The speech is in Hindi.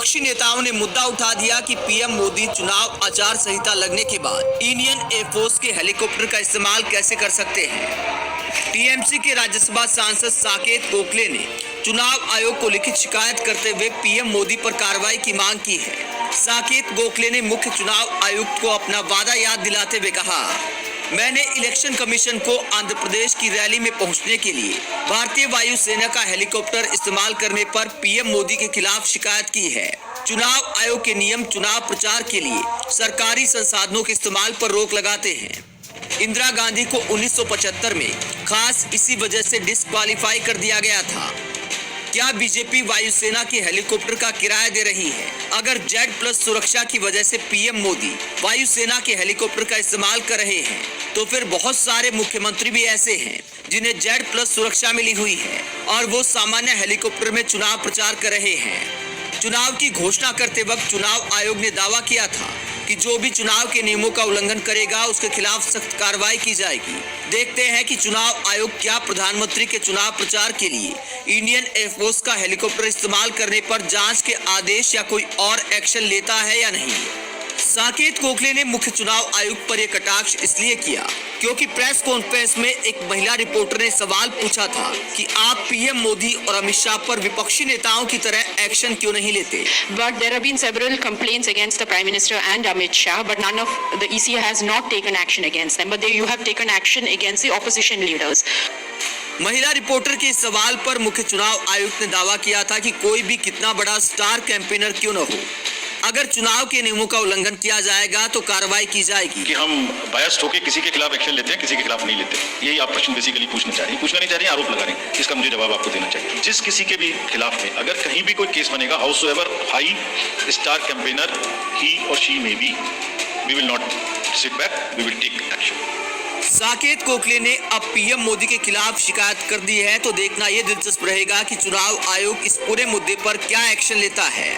विपक्षी नेताओं ने मुद्दा उठा दिया कि पीएम मोदी चुनाव आचार संहिता लगने के बाद इंडियन एयरफोर्स के हेलीकॉप्टर का इस्तेमाल कैसे कर सकते हैं। टीएमसी के राज्यसभा सांसद साकेत गोखले ने चुनाव आयोग को लिखित शिकायत करते हुए पीएम मोदी पर कार्रवाई की मांग की है। साकेत गोखले ने मुख्य चुनाव आयुक्त को अपना वादा याद दिलाते हुए कहा, मैंने इलेक्शन कमीशन को आंध्र प्रदेश की रैली में पहुंचने के लिए भारतीय वायुसेना का हेलीकॉप्टर इस्तेमाल करने पर पीएम मोदी के खिलाफ शिकायत की है। चुनाव आयोग के नियम चुनाव प्रचार के लिए सरकारी संसाधनों के इस्तेमाल पर रोक लगाते हैं। इंदिरा गांधी को 1975 में खास इसी वजह से डिस्क्वालीफाई कर दिया गया था। क्या बीजेपी वायुसेना के हेलीकॉप्टर का किराया दे रही है? अगर Z+ सुरक्षा की वजह से पीएम मोदी वायुसेना के हेलीकॉप्टर का इस्तेमाल कर रहे हैं, तो फिर बहुत सारे मुख्यमंत्री भी ऐसे हैं जिन्हें Z+ सुरक्षा मिली हुई है और वो सामान्य हेलीकॉप्टर में चुनाव प्रचार कर रहे हैं। चुनाव की घोषणा करते वक्त चुनाव आयोग ने दावा किया था कि जो भी चुनाव के नियमों का उल्लंघन करेगा उसके खिलाफ सख्त कार्रवाई की जाएगी। देखते हैं कि चुनाव आयोग क्या प्रधानमंत्री के चुनाव प्रचार के लिए इंडियन एयरफोर्स का हेलीकॉप्टर इस्तेमाल करने पर जांच के आदेश या कोई और एक्शन लेता है या नहीं। साकेत गोखले ने मुख्य चुनाव आयुक्त पर यह कटाक्ष इसलिए किया क्योंकि प्रेस कॉन्फ्रेंस में एक महिला रिपोर्टर ने सवाल पूछा था कि आप पीएम मोदी और अमित शाह पर विपक्षी नेताओं की तरह एक्शन क्यों नहीं लेते। But there have been several complaints against the Prime Minister and Amit Shah, but none of the EC has not taken action against them. But you have taken action against the opposition leaders. महिला रिपोर्टर के इस सवाल पर मुख्य चुनाव आयुक्त ने दावा किया था कि कोई भी कितना बड़ा स्टार कैंपेनर क्यों न हो, अगर चुनाव के नियमों का उल्लंघन किया जाएगा तो कार्रवाई की जाएगी। कि हम बायस्ड होकर किसी के खिलाफ एक्शन लेते हैं, किसी के खिलाफ नहीं लेते। यही आप प्रश्न बेसिकली पूछना चाह रहे हैं, आरोप लगा रहे हैं। इसका मुझे जवाब आपको देना चाहिए। जिस किसी के भी खिलाफ में अगर कहीं भी कोई केस बनेगा, however high star campaigner he or she may be, we will not sit back, we will take action. Saket Gokhale ने अब पीएम मोदी के खिलाफ शिकायत कर दी है, तो देखना यह दिलचस्प रहेगा कि चुनाव आयोग इस पूरे मुद्दे पर क्या एक्शन लेता है।